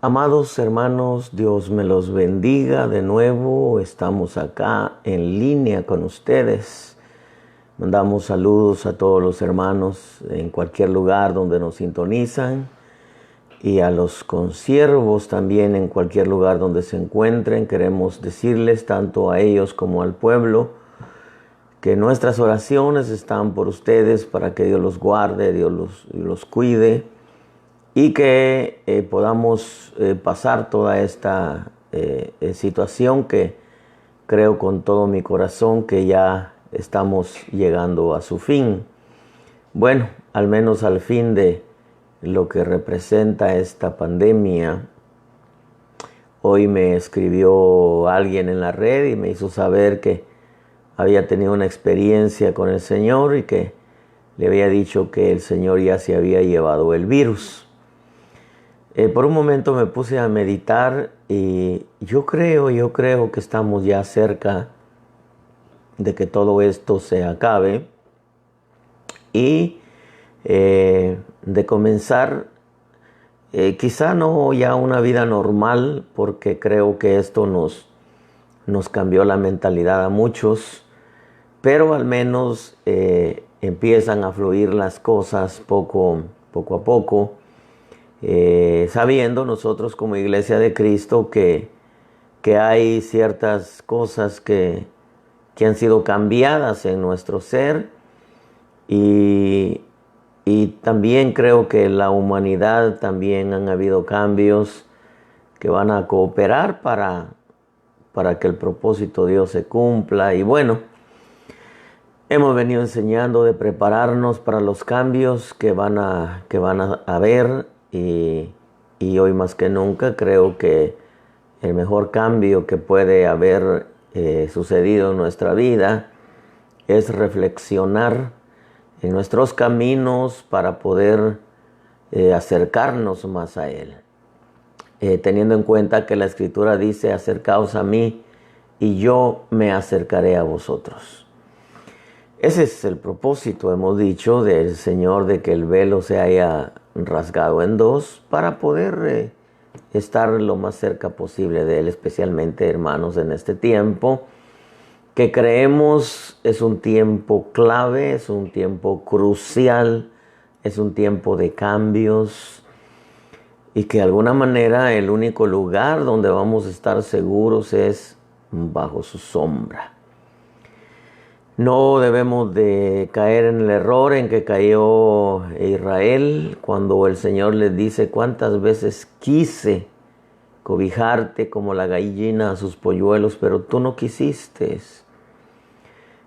Amados hermanos, Dios me los bendiga de nuevo. Estamos acá en línea con ustedes. Mandamos saludos a todos los hermanos en cualquier lugar donde nos sintonizan y a los consiervos también en cualquier lugar donde se encuentren. Queremos decirles tanto a ellos como al pueblo que nuestras oraciones están por ustedes para que Dios los guarde, Dios los cuide. Y que podamos pasar toda esta situación que creo con todo mi corazón que ya estamos llegando a su fin. Bueno, al menos al fin de lo que representa esta pandemia. Hoy me escribió alguien en la red y me hizo saber que había tenido una experiencia con el Señor y que le había dicho que el Señor ya se había llevado el virus. Por un momento me puse a meditar y yo creo que estamos ya cerca de que todo esto se acabe y de comenzar quizá no ya una vida normal, porque creo que esto nos cambió la mentalidad a muchos, pero al menos empiezan a fluir las cosas poco a poco. Sabiendo nosotros como Iglesia de Cristo que hay ciertas cosas que han sido cambiadas en nuestro ser y también creo que en la humanidad también han habido cambios que van a cooperar para que el propósito de Dios se cumpla. Y bueno, hemos venido enseñando de prepararnos para los cambios que van a haber. Y hoy más que nunca creo que el mejor cambio que puede haber sucedido en nuestra vida es reflexionar en nuestros caminos para poder acercarnos más a Él. Teniendo en cuenta que la Escritura dice: acercaos a mí y yo me acercaré a vosotros. Ese es el propósito, hemos dicho, del Señor, de que el velo se haya rasgado en dos para poder estar lo más cerca posible de Él, especialmente, hermanos, en este tiempo que creemos es un tiempo clave, es un tiempo crucial, es un tiempo de cambios y que de alguna manera el único lugar donde vamos a estar seguros es bajo su sombra. No debemos de caer en el error en que cayó Israel cuando el Señor les dice: cuántas veces quise cobijarte como la gallina a sus polluelos, pero tú no quisiste.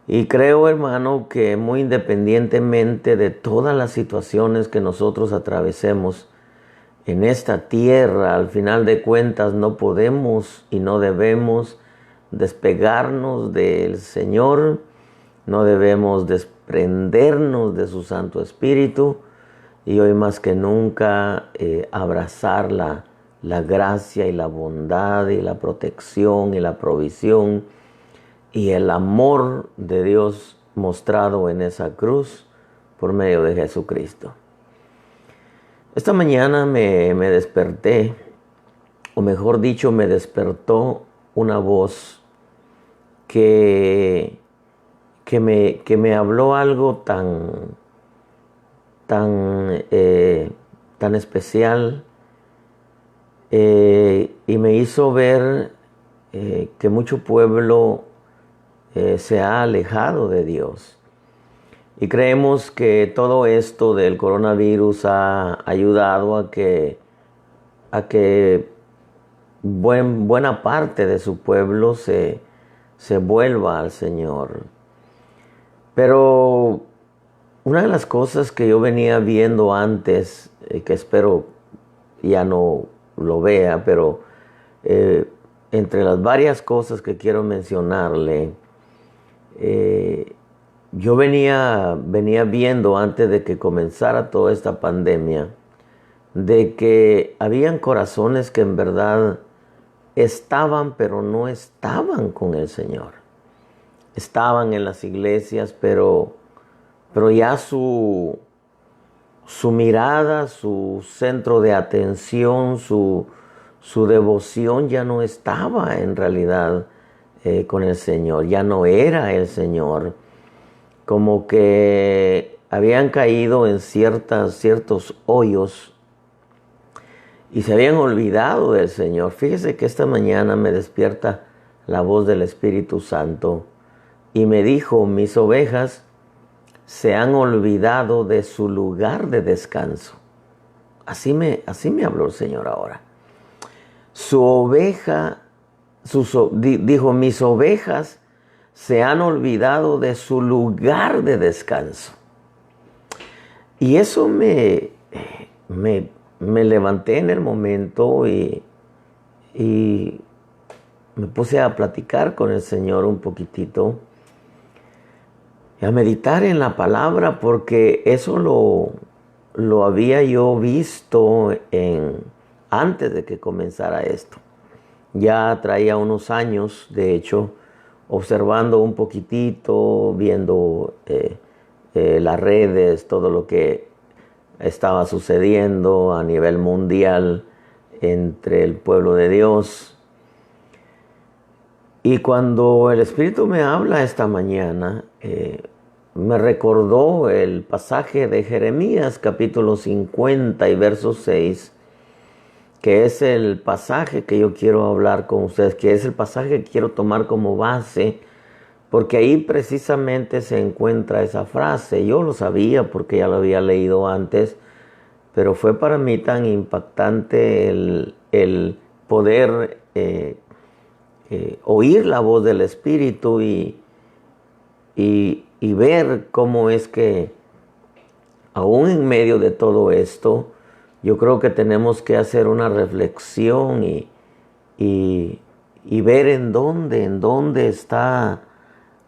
Y creo, hermano, que muy independientemente de todas las situaciones que nosotros atravesemos en esta tierra, al final de cuentas no podemos y no debemos despegarnos del Señor. No debemos desprendernos de su Santo Espíritu y hoy más que nunca abrazar la gracia y la bondad y la protección y la provisión y el amor de Dios mostrado en esa cruz por medio de Jesucristo. Esta mañana me desperté, o mejor dicho, me despertó una voz que me habló algo tan especial y me hizo ver que mucho pueblo se ha alejado de Dios. Y creemos que todo esto del coronavirus ha ayudado a que buena parte de su pueblo se vuelva al Señor. Pero una de las cosas que yo venía viendo antes, que espero ya no lo vea, pero entre las varias cosas que quiero mencionarle, yo venía viendo antes de que comenzara toda esta pandemia, de que habían corazones que en verdad estaban, pero no estaban con el Señor. Estaban en las iglesias, pero ya su mirada, su centro de atención, su su devoción ya no estaba en realidad con el Señor, ya no era el Señor, como que habían caído en ciertos hoyos y se habían olvidado del Señor. Fíjese que esta mañana me despierta la voz del Espíritu Santo y me dijo: mis ovejas se han olvidado de su lugar de descanso. Así me habló el Señor ahora. Dijo: mis ovejas se han olvidado de su lugar de descanso. Y eso me levanté en el momento y me puse a platicar con el Señor un poquitito, y a meditar en la palabra, porque eso lo había yo visto antes de que comenzara esto. Ya traía unos años, de hecho, observando un poquitito, viendo las redes, todo lo que estaba sucediendo a nivel mundial entre el pueblo de Dios. Y cuando el Espíritu me habla esta mañana, me recordó el pasaje de Jeremías capítulo 50 y verso 6, que es el pasaje que yo quiero hablar con ustedes, que es el pasaje que quiero tomar como base, porque ahí precisamente se encuentra esa frase. Yo lo sabía porque ya lo había leído antes, pero fue para mí tan impactante el poder oír la voz del Espíritu y ver cómo es que aún en medio de todo esto, yo creo que tenemos que hacer una reflexión y ver en dónde está,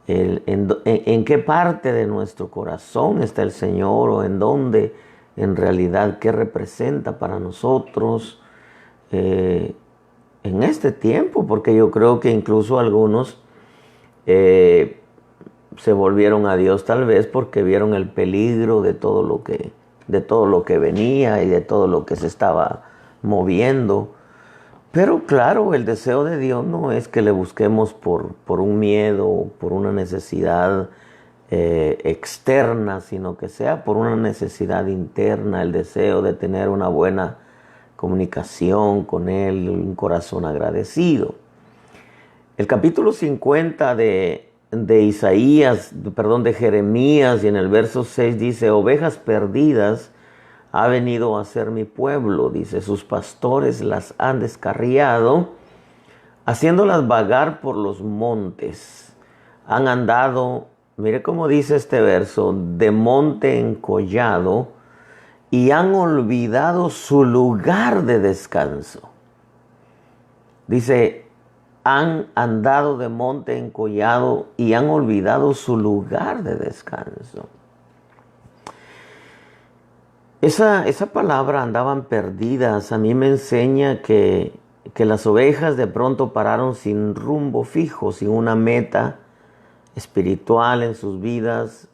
en qué parte de nuestro corazón está el Señor, o en dónde en realidad qué representa para nosotros en este tiempo, porque yo creo que incluso algunos se volvieron a Dios tal vez porque vieron el peligro de todo lo que venía y de todo lo que se estaba moviendo. Pero claro, el deseo de Dios no es que le busquemos por un miedo, por una necesidad externa, sino que sea por una necesidad interna, el deseo de tener una buena comunicación con Él, un corazón agradecido. El capítulo 50 de Jeremías, y en el verso 6 dice: ovejas perdidas ha venido a ser mi pueblo, dice, sus pastores las han descarriado, haciéndolas vagar por los montes. Han andado, mire cómo dice este verso, de monte en collado, y han olvidado su lugar de descanso. Dice: han andado de monte en collado y han olvidado su lugar de descanso. Esa palabra, andaban perdidas, a mí me enseña que las ovejas de pronto pararon sin rumbo fijo, sin una meta espiritual en sus vidas.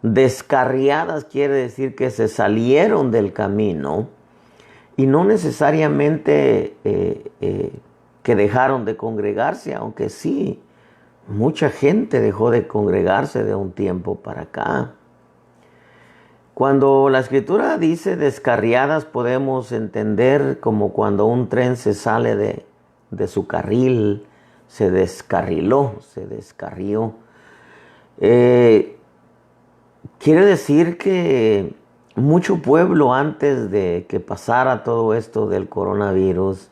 Descarriadas quiere decir que se salieron del camino, y no necesariamente que dejaron de congregarse, aunque sí, mucha gente dejó de congregarse de un tiempo para acá. Cuando la Escritura dice descarriadas, podemos entender como cuando un tren se sale de su carril, se descarriló, se descarrió. Quiere decir que mucho pueblo, antes de que pasara todo esto del coronavirus,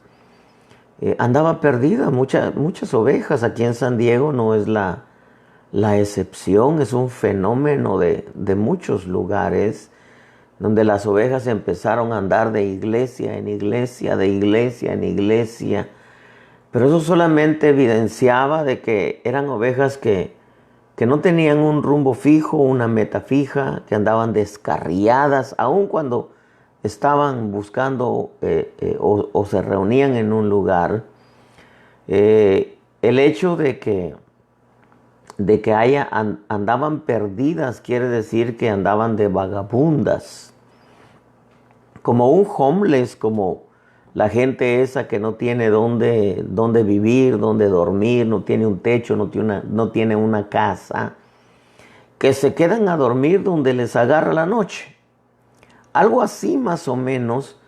andaba perdida, muchas ovejas. Aquí en San Diego no es la excepción, es un fenómeno de muchos lugares donde las ovejas empezaron a andar de iglesia en iglesia, de iglesia en iglesia. Pero eso solamente evidenciaba de que eran ovejas que no tenían un rumbo fijo, una meta fija, que andaban descarriadas, aun cuando estaban buscando o se reunían en un lugar. El hecho de que andaban perdidas quiere decir que andaban de vagabundas, como un homeless, como la gente esa que no tiene dónde vivir, dónde dormir, no tiene un techo, no tiene una casa, que se quedan a dormir donde les agarra la noche. Algo así más o menos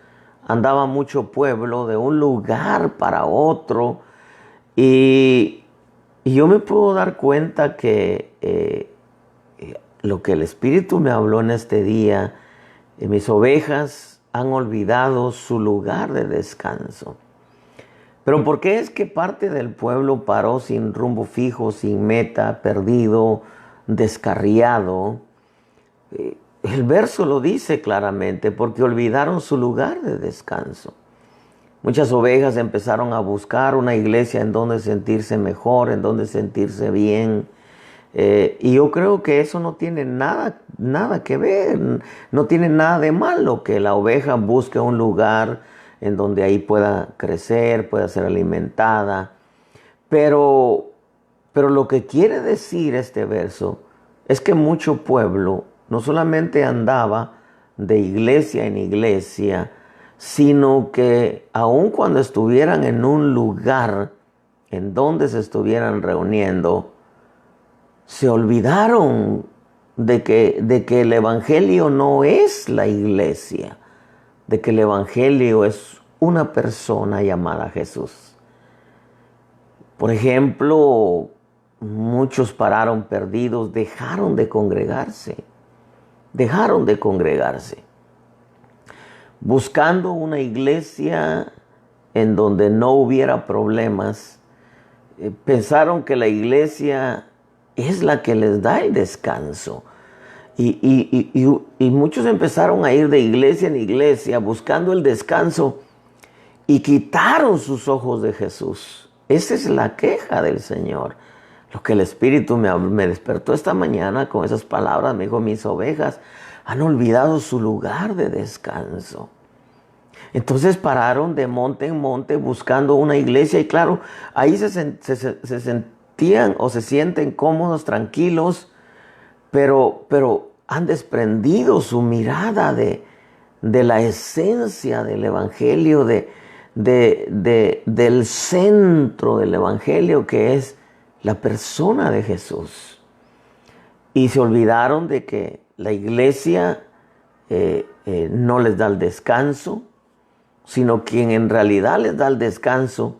andaba mucho pueblo de un lugar para otro. Y yo me puedo dar cuenta que lo que el Espíritu me habló en este día, mis ovejas han olvidado su lugar de descanso. Pero ¿por qué es que parte del pueblo paró sin rumbo fijo, sin meta, perdido, descarriado? El verso lo dice claramente, porque olvidaron su lugar de descanso. Muchas ovejas empezaron a buscar una iglesia en donde sentirse mejor, en donde sentirse bien. Y yo creo que eso no tiene nada que ver, no tiene nada de malo que la oveja busque un lugar en donde ahí pueda crecer, pueda ser alimentada. Pero lo que quiere decir este verso es que mucho pueblo no solamente andaba de iglesia en iglesia, sino que aun cuando estuvieran en un lugar en donde se estuvieran reuniendo, se olvidaron de que el Evangelio no es la iglesia, de que el Evangelio es una persona llamada Jesús. Por ejemplo, muchos pararon perdidos, dejaron de congregarse, buscando una iglesia en donde no hubiera problemas. Pensaron que la iglesia es la que les da el descanso. Y muchos empezaron a ir de iglesia en iglesia buscando el descanso y quitaron sus ojos de Jesús. Esa es la queja del Señor. Lo que el Espíritu me despertó esta mañana con esas palabras, me dijo, mis ovejas han olvidado su lugar de descanso. Entonces pararon de monte en monte buscando una iglesia y claro, ahí se sentían o se sienten cómodos, tranquilos, pero han desprendido su mirada de la esencia del Evangelio, del centro del Evangelio, que es la persona de Jesús. Y se olvidaron de que la iglesia no les da el descanso, sino quien en realidad les da el descanso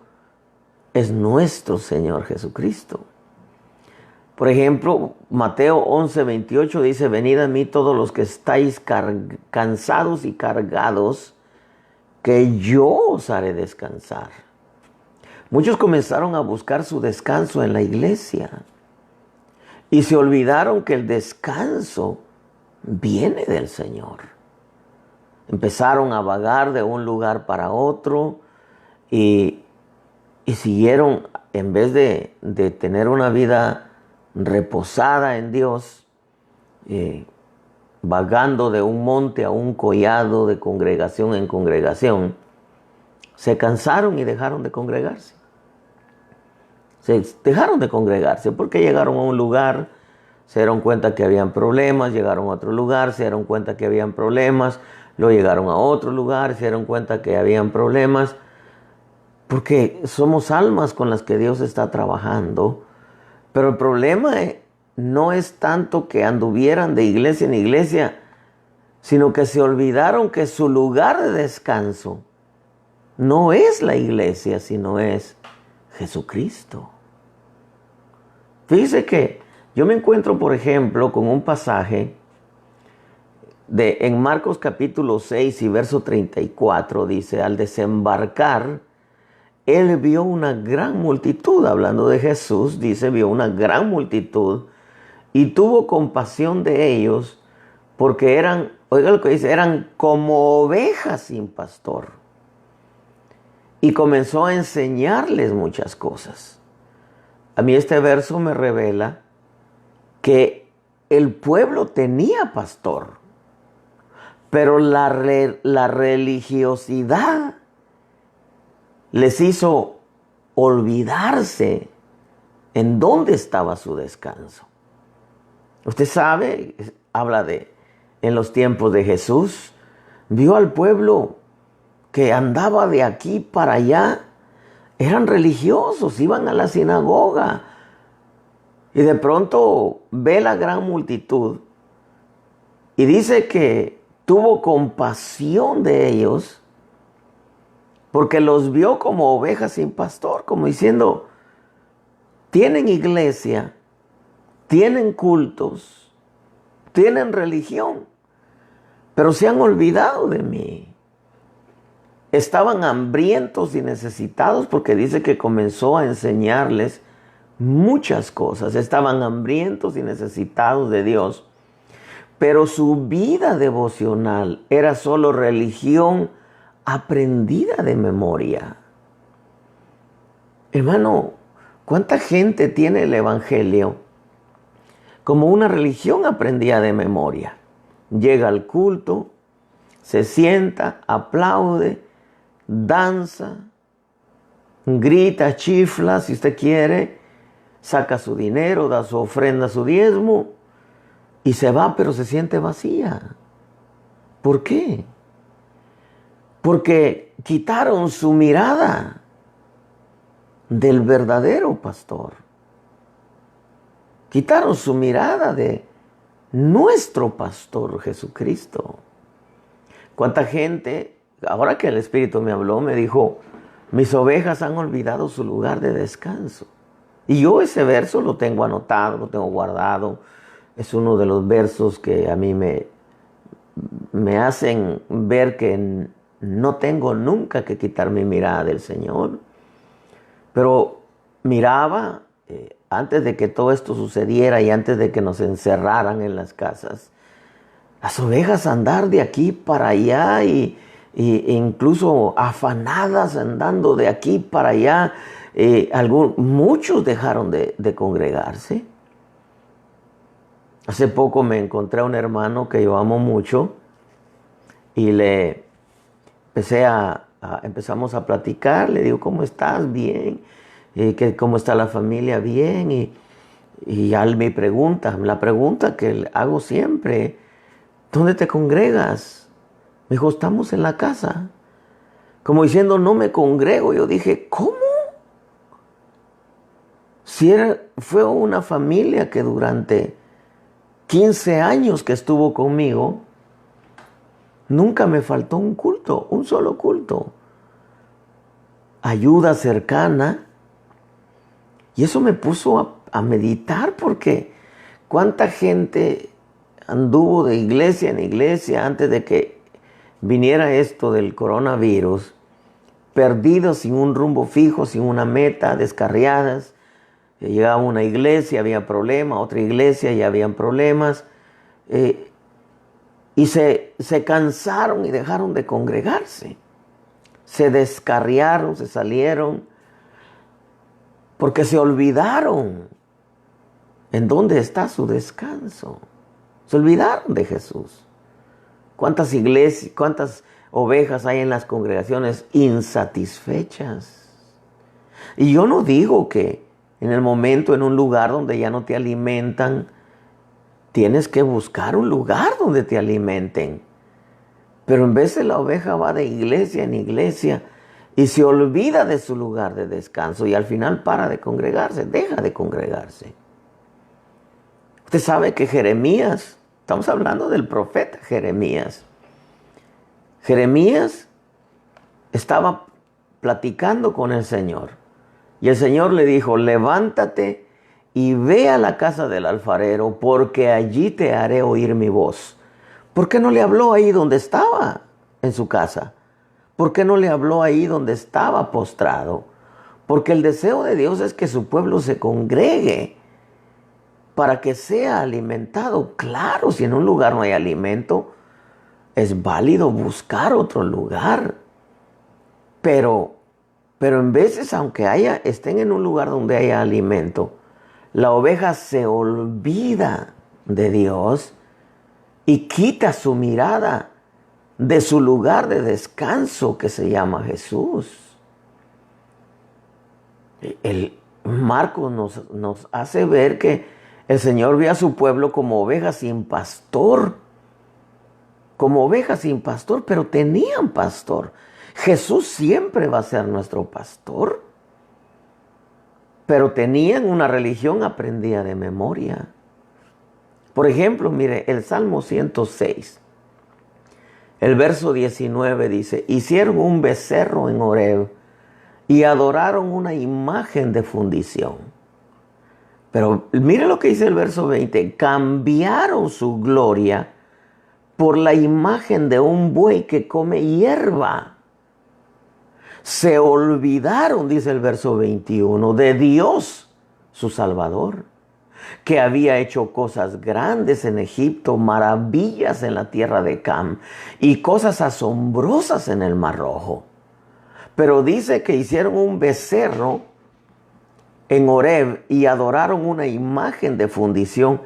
es nuestro Señor Jesucristo. Por ejemplo, Mateo 11:28 dice, venid a mí todos los que estáis cansados y cargados, que yo os haré descansar. Muchos comenzaron a buscar su descanso en la iglesia y se olvidaron que el descanso viene del Señor. Empezaron a vagar de un lugar para otro y siguieron, en vez de tener una vida reposada en Dios, vagando de un monte a un collado, de congregación en congregación, se cansaron y dejaron de congregarse. Se dejaron de congregarse porque llegaron a un lugar, se dieron cuenta que habían problemas, llegaron a otro lugar, se dieron cuenta que habían problemas, luego llegaron a otro lugar, se dieron cuenta que habían problemas, porque somos almas con las que Dios está trabajando. Pero el problema no es tanto que anduvieran de iglesia en iglesia, sino que se olvidaron que su lugar de descanso no es la iglesia, sino es Jesucristo. Fíjese que yo me encuentro, por ejemplo, con un pasaje en Marcos capítulo 6 y verso 34, dice, al desembarcar, él vio una gran multitud, hablando de Jesús, dice, vio una gran multitud y tuvo compasión de ellos porque eran, oiga lo que dice, eran como ovejas sin pastor. Y comenzó a enseñarles muchas cosas. A mí este verso me revela que el pueblo tenía pastor, pero la religiosidad les hizo olvidarse en dónde estaba su descanso. Usted sabe, habla de en los tiempos de Jesús, vio al pueblo que andaba de aquí para allá, eran religiosos, iban a la sinagoga. Y de pronto ve la gran multitud y dice que tuvo compasión de ellos porque los vio como ovejas sin pastor, como diciendo, tienen iglesia, tienen cultos, tienen religión, pero se han olvidado de mí. Estaban hambrientos y necesitados porque dice que comenzó a enseñarles muchas cosas. Estaban hambrientos y necesitados de Dios, pero su vida devocional era solo religión aprendida de memoria. Hermano, ¿cuánta gente tiene el evangelio como una religión aprendida de memoria? Llega al culto, se sienta, aplaude, danza, grita, chifla si usted quiere, saca su dinero, da su ofrenda, su diezmo y se va, pero se siente vacía. ¿Por qué? Porque quitaron su mirada del verdadero pastor. Quitaron su mirada de nuestro pastor Jesucristo. ¿Cuánta gente, ahora que el Espíritu me habló, me dijo, mis ovejas han olvidado su lugar de descanso? Y yo ese verso lo tengo anotado, lo tengo guardado. Es uno de los versos que a mí me hacen ver que no tengo nunca que quitar mi mirada del Señor. Pero miraba, antes de que todo esto sucediera y antes de que nos encerraran en las casas, las ovejas andar de aquí para allá e incluso afanadas andando de aquí para allá. Muchos dejaron de congregarse. Hace poco me encontré a un hermano que yo amo mucho y le empezamos a platicar. Le digo, ¿cómo estás? Bien. ¿Cómo está la familia? Bien. Y él me pregunta, la pregunta que hago siempre, ¿dónde te congregas? Me dijo, estamos en la casa. Como diciendo, no me congrego. Yo dije, ¿cómo? Si fue una familia que durante 15 años que estuvo conmigo, nunca me faltó un culto, un solo culto. Ayuda cercana. Y eso me puso a meditar porque cuánta gente anduvo de iglesia en iglesia antes de que viniera esto del coronavirus, perdidos sin un rumbo fijo, sin una meta, descarriadas. Llegaba a una iglesia, había problemas, otra iglesia y habían problemas. Y se cansaron y dejaron de congregarse. Se descarriaron, se salieron, porque se olvidaron en dónde está su descanso. Se olvidaron de Jesús. ¿Cuántas iglesias, cuántas ovejas hay en las congregaciones insatisfechas? Y yo no digo que en el momento, en un lugar donde ya no te alimentan, tienes que buscar un lugar donde te alimenten. Pero en vez de la oveja va de iglesia en iglesia y se olvida de su lugar de descanso y al final para de congregarse, deja de congregarse. Usted sabe que Jeremías, estamos hablando del profeta Jeremías. Jeremías estaba platicando con el Señor. Y el Señor le dijo, levántate y ve a la casa del alfarero, porque allí te haré oír mi voz. ¿Por qué no le habló ahí donde estaba, en su casa? ¿Por qué no le habló ahí donde estaba postrado? Porque el deseo de Dios es que su pueblo se congregue para que sea alimentado. Claro, si en un lugar no hay alimento, es válido buscar otro lugar. Pero en veces, aunque estén en un lugar donde haya alimento, la oveja se olvida de Dios y quita su mirada de su lugar de descanso que se llama Jesús. El Marcos nos hace ver que el Señor ve a su pueblo como ovejas sin pastor. Como ovejas sin pastor, pero tenían pastor. Jesús siempre va a ser nuestro pastor. Pero tenían una religión aprendida de memoria. Por ejemplo, mire, el Salmo 106, el verso 19 dice, hicieron un becerro en Horeb y adoraron una imagen de fundición. Pero mire lo que dice el verso 20, cambiaron su gloria por la imagen de un buey que come hierba. Se olvidaron, dice el verso 21, de Dios, su Salvador, que había hecho cosas grandes en Egipto, maravillas en la tierra de Cam y cosas asombrosas en el Mar Rojo. Pero dice que hicieron un becerro en Horeb y adoraron una imagen de fundición.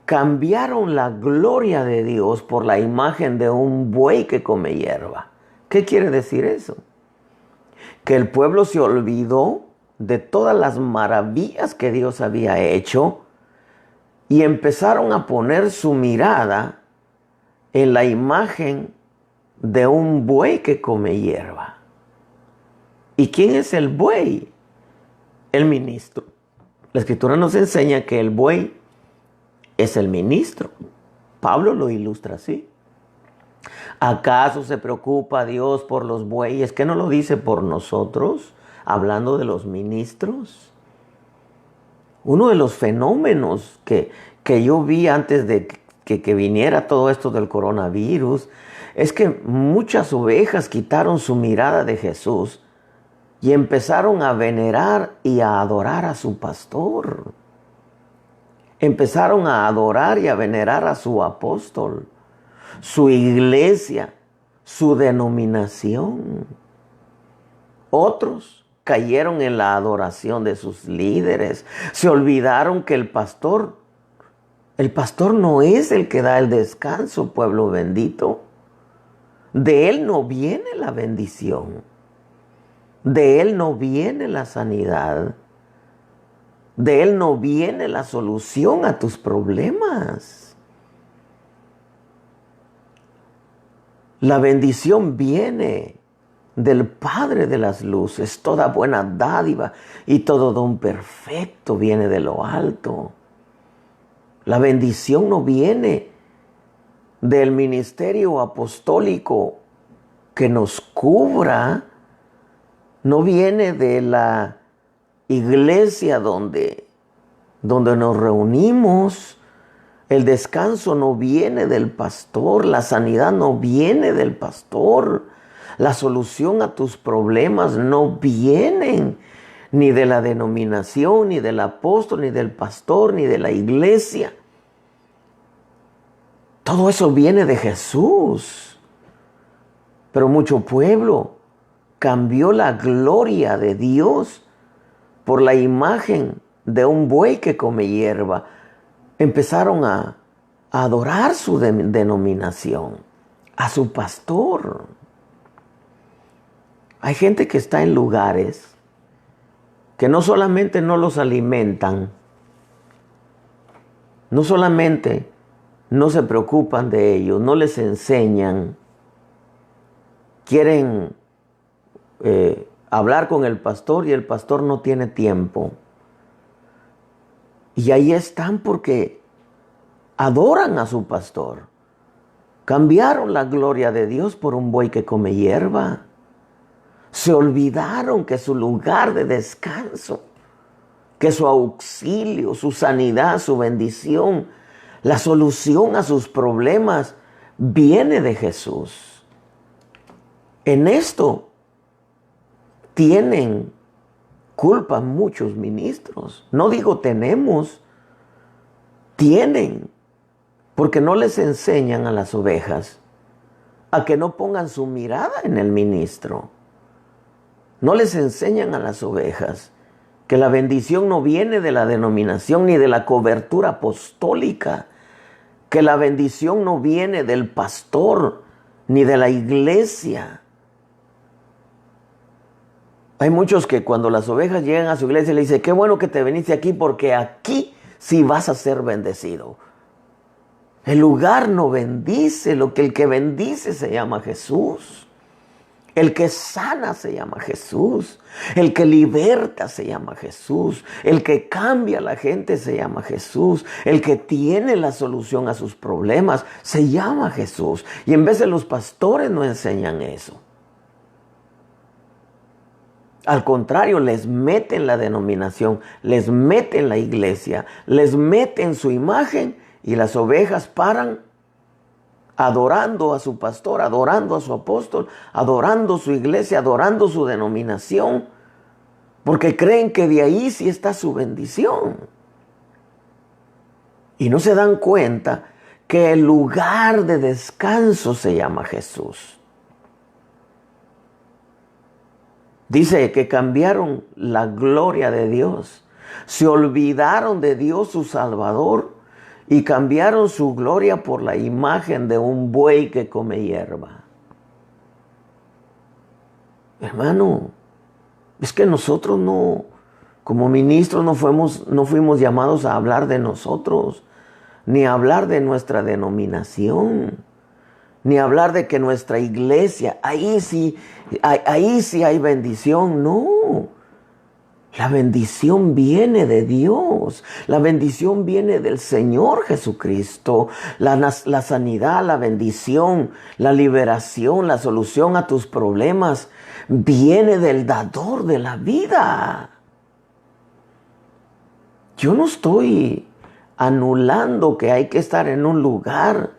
Cambiaron la gloria de Dios por la imagen de un buey que come hierba. ¿Qué quiere decir eso? Que el pueblo se olvidó de todas las maravillas que Dios había hecho y empezaron a poner su mirada en la imagen de un buey que come hierba. ¿Y quién es el buey? El ministro. La Escritura nos enseña que el buey es el ministro. Pablo lo ilustra así. ¿Acaso se preocupa Dios por los bueyes? ¿Qué no lo dice por nosotros? Hablando de los ministros. Uno de los fenómenos que yo vi antes de que viniera todo esto del coronavirus es que muchas ovejas quitaron su mirada de Jesús y empezaron a venerar y a adorar a su pastor. Empezaron a adorar y a venerar a su apóstol, su iglesia, su denominación. Otros cayeron en la adoración de sus líderes. Se olvidaron que el pastor no es el que da el descanso, pueblo bendito. De él no viene la bendición. De él no viene la sanidad. De él no viene la solución a tus problemas. La bendición viene del Padre de las luces. Toda buena dádiva y todo don perfecto viene de lo alto. La bendición no viene del ministerio apostólico que nos cubra. No viene de la iglesia donde nos reunimos. El descanso no viene del pastor, la sanidad no viene del pastor, la solución a tus problemas no vienen ni de la denominación, ni del apóstol, ni del pastor, ni de la iglesia. Todo eso viene de Jesús. Pero mucho pueblo cambió la gloria de Dios por la imagen de un buey que come hierba. Empezaron a adorar su denominación, a su pastor. Hay gente que está en lugares que no solamente no los alimentan, no solamente no se preocupan de ellos, no les enseñan, quieren hablar con el pastor y el pastor no tiene tiempo. Y ahí están porque adoran a su pastor. Cambiaron la gloria de Dios por un buey que come hierba. Se olvidaron que su lugar de descanso, que su auxilio, su sanidad, su bendición, la solución a sus problemas viene de Jesús. En esto tienen culpa muchos ministros. No digo tenemos, tienen, porque no les enseñan a las ovejas a que no pongan su mirada en el ministro. No les enseñan a las ovejas que la bendición no viene de la denominación ni de la cobertura apostólica, que la bendición no viene del pastor ni de la iglesia. Hay muchos que cuando las ovejas llegan a su iglesia le dicen, qué bueno que te viniste aquí porque aquí sí vas a ser bendecido. El lugar no bendice, el que bendice se llama Jesús. El que sana se llama Jesús. El que liberta se llama Jesús. El que cambia a la gente se llama Jesús. El que tiene la solución a sus problemas se llama Jesús. Y en vez de los pastores no enseñan eso. Al contrario, les meten la denominación, les meten la iglesia, les meten su imagen y las ovejas paran adorando a su pastor, adorando a su apóstol, adorando su iglesia, adorando su denominación, porque creen que de ahí sí está su bendición. Y no se dan cuenta que el lugar de descanso se llama Jesús. Dice que cambiaron la gloria de Dios, se olvidaron de Dios su Salvador y cambiaron su gloria por la imagen de un buey que come hierba. Hermano, es que nosotros no, como ministros no fuimos llamados a hablar de nosotros, ni a hablar de nuestra denominación, ni hablar de que nuestra iglesia, ahí sí hay bendición. No, la bendición viene de Dios, la bendición viene del Señor Jesucristo, la sanidad, la bendición, la liberación, la solución a tus problemas, viene del dador de la vida. Yo no estoy anulando que hay que estar en un lugar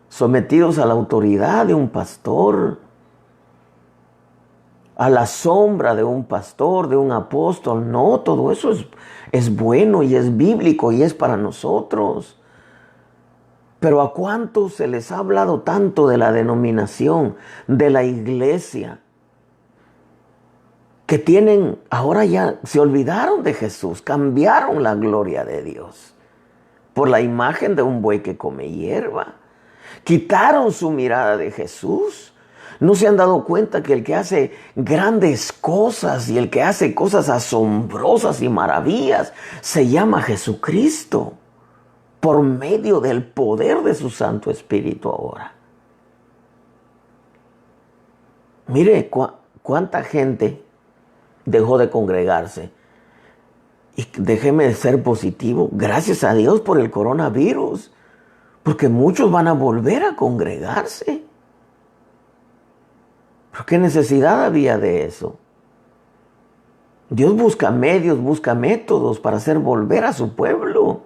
sometidos a la autoridad de un pastor, a la sombra de un pastor, de un apóstol. No, todo eso es bueno y es bíblico y es para nosotros. Pero ¿a cuántos se les ha hablado tanto de la denominación, de la iglesia, que tienen, ahora ya se olvidaron de Jesús, cambiaron la gloria de Dios por la imagen de un buey que come hierba? Quitaron su mirada de Jesús. ¿No se han dado cuenta que el que hace grandes cosas y el que hace cosas asombrosas y maravillas se llama Jesucristo por medio del poder de su Santo Espíritu ahora? Mire cuánta gente dejó de congregarse. Y déjeme ser positivo, gracias a Dios por el coronavirus, porque muchos van a volver a congregarse. ¿Pero qué necesidad había de eso? Dios busca medios, busca métodos para hacer volver a su pueblo.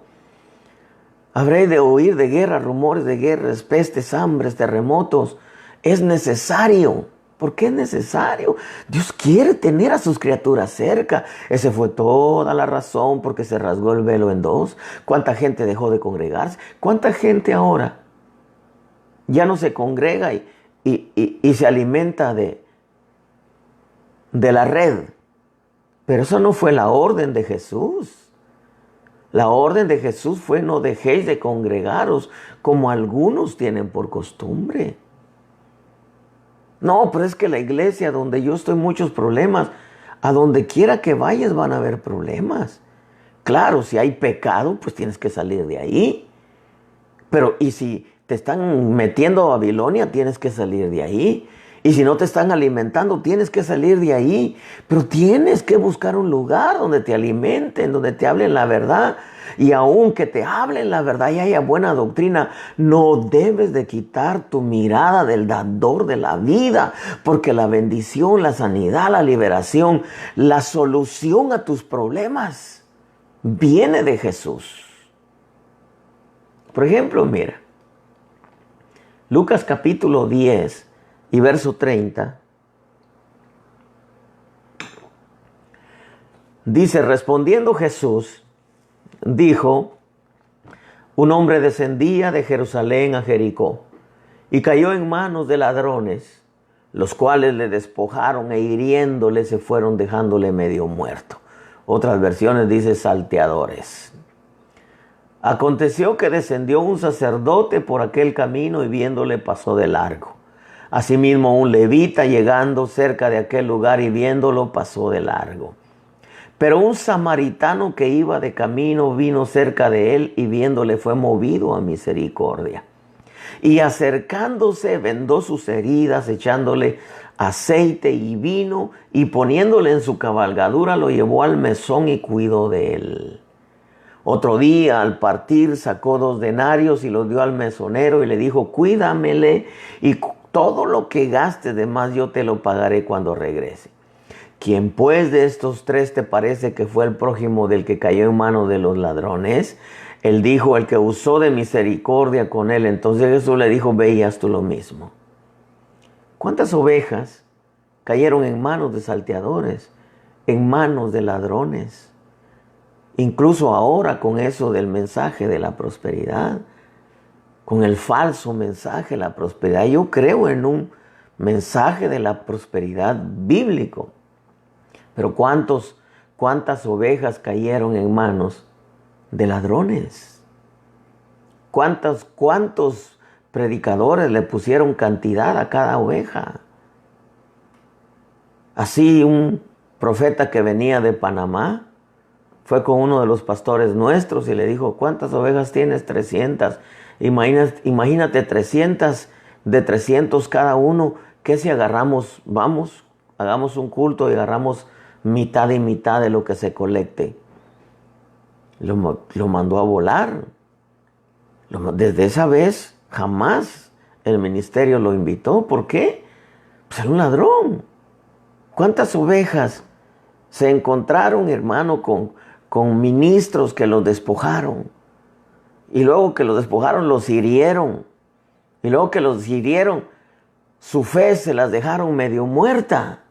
Habréis de oír de guerra, rumores de guerras, pestes, hambres, terremotos. Es necesario. ¿Por qué es necesario? Dios quiere tener a sus criaturas cerca. Esa fue toda la razón porque se rasgó el velo en dos. ¿Cuánta gente dejó de congregarse? ¿Cuánta gente ahora ya no se congrega y se alimenta de la red? Pero eso no fue la orden de Jesús. La orden de Jesús fue: no dejéis de congregaros como algunos tienen por costumbre. No, pero es que la iglesia donde yo estoy, muchos problemas. A donde quiera que vayas van a haber problemas. Claro, si hay pecado, pues tienes que salir de ahí. Pero y si te están metiendo a Babilonia, tienes que salir de ahí. Y si no te están alimentando, tienes que salir de ahí. Pero tienes que buscar un lugar donde te alimenten, donde te hablen la verdad. Y aunque te hablen la verdad y haya buena doctrina, no debes de quitar tu mirada del dador de la vida. Porque la bendición, la sanidad, la liberación, la solución a tus problemas viene de Jesús. Por ejemplo, mira, Lucas capítulo 10 y verso 30. Dice: respondiendo Jesús, dijo: un hombre descendía de Jerusalén a Jericó y cayó en manos de ladrones, los cuales le despojaron e hiriéndole se fueron dejándole medio muerto. Otras versiones dice salteadores. Aconteció que descendió un sacerdote por aquel camino y viéndole pasó de largo. Asimismo un levita llegando cerca de aquel lugar y viéndolo pasó de largo. Pero un samaritano que iba de camino vino cerca de él y viéndole fue movido a misericordia. Y acercándose vendó sus heridas, echándole aceite y vino, y poniéndole en su cabalgadura lo llevó al mesón y cuidó de él. Otro día, al partir, sacó 2 denarios y los dio al mesonero y le dijo: cuídamele, y todo lo que gastes de más yo te lo pagaré cuando regrese. ¿Quién pues de estos 3 te parece que fue el prójimo del que cayó en manos de los ladrones? Él dijo: el que usó de misericordia con él. Entonces Jesús le dijo: ve y haz tú lo mismo. ¿Cuántas ovejas cayeron en manos de salteadores, en manos de ladrones? Incluso ahora con eso del mensaje de la prosperidad, con el falso mensaje de la prosperidad. Yo creo en un mensaje de la prosperidad bíblico. Pero ¿cuántas ovejas cayeron en manos de ladrones? ¿Cuántos predicadores le pusieron cantidad a cada oveja? Así un profeta que venía de Panamá fue con uno de los pastores nuestros y le dijo: ¿cuántas ovejas tienes? 300. Imagínate 300, de 300 cada uno. ¿Qué si agarramos, hagamos un culto y agarramos mitad y mitad de lo que se colecte? Lo mandó a volar. Desde esa vez jamás el ministerio lo invitó. ¿Por qué? Pues era un ladrón. ¿Cuántas ovejas se encontraron, hermano, con ministros que los despojaron? Y luego que los despojaron, los hirieron. Y luego que los hirieron, su fe se las dejaron medio muerta.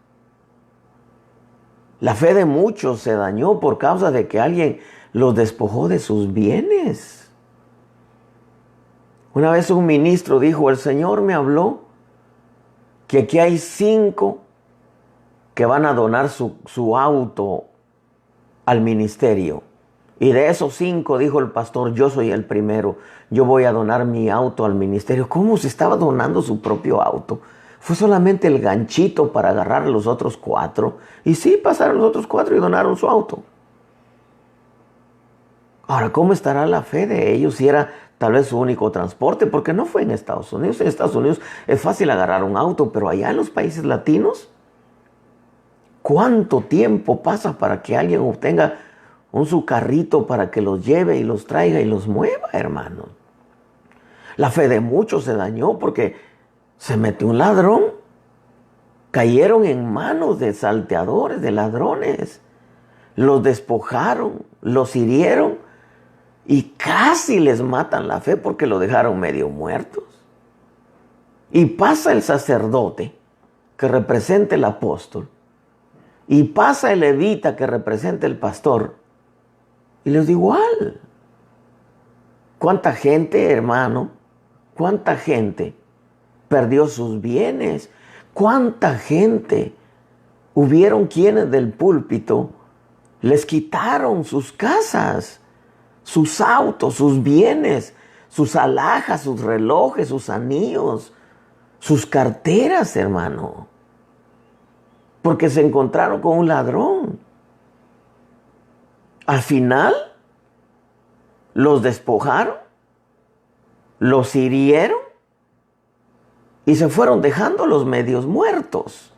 La fe de muchos se dañó por causa de que alguien los despojó de sus bienes. Una vez un ministro dijo: el Señor me habló que aquí hay 5 que van a donar su auto al ministerio. Y de esos 5, dijo el pastor, yo soy el primero. Yo voy a donar mi auto al ministerio. ¿Cómo se estaba donando su propio auto? Fue solamente el ganchito para agarrar a los otros 4. Y sí, pasaron los otros 4 y donaron su auto. Ahora, ¿cómo estará la fe de ellos si era tal vez su único transporte? Porque no fue en Estados Unidos. En Estados Unidos es fácil agarrar un auto, pero allá en los países latinos, ¿cuánto tiempo pasa para que alguien obtenga su carrito para que los lleve y los traiga y los mueva, hermano? La fe de muchos se dañó porque se metió un ladrón. Cayeron en manos de salteadores, de ladrones. Los despojaron, los hirieron y casi les matan la fe porque lo dejaron medio muertos. Y pasa el sacerdote que representa el apóstol, y pasa el levita que representa el pastor, y les da igual. ¿Cuánta gente, hermano? ¿Cuánta gente perdió sus bienes? ¿Cuánta gente hubieron quienes del púlpito les quitaron sus casas, sus autos, sus bienes, sus alhajas, sus relojes, sus anillos, sus carteras, hermano? Porque se encontraron con un ladrón. Al final, los despojaron, los hirieron y se fueron dejando los medios muertos.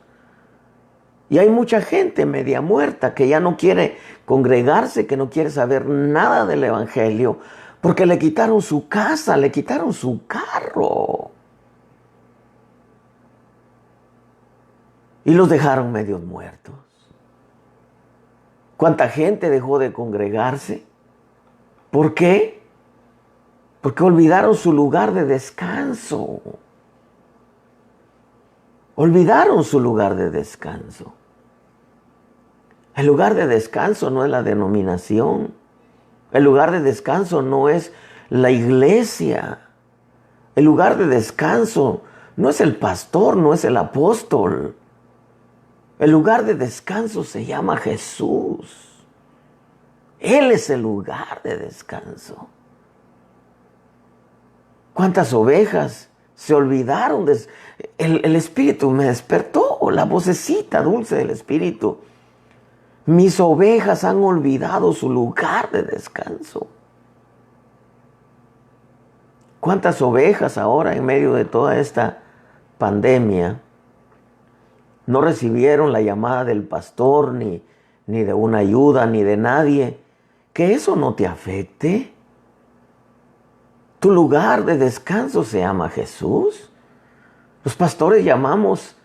Y hay mucha gente media muerta que ya no quiere congregarse, que no quiere saber nada del evangelio, porque le quitaron su casa, le quitaron su carro. Y los dejaron medios muertos. ¿Cuánta gente dejó de congregarse? ¿Por qué? Porque olvidaron su lugar de descanso. Olvidaron su lugar de descanso. El lugar de descanso no es la denominación. El lugar de descanso no es la iglesia. El lugar de descanso no es el pastor, no es el apóstol. El lugar de descanso se llama Jesús. Él es el lugar de descanso. ¿Cuántas ovejas se olvidaron? El Espíritu me despertó, la vocecita dulce del Espíritu. Mis ovejas han olvidado su lugar de descanso. ¿Cuántas ovejas ahora en medio de toda esta pandemia no recibieron la llamada del pastor, ni de una ayuda, ni de nadie, que eso no te afecte. Tu lugar de descanso se llama Jesús. Los pastores llamamos,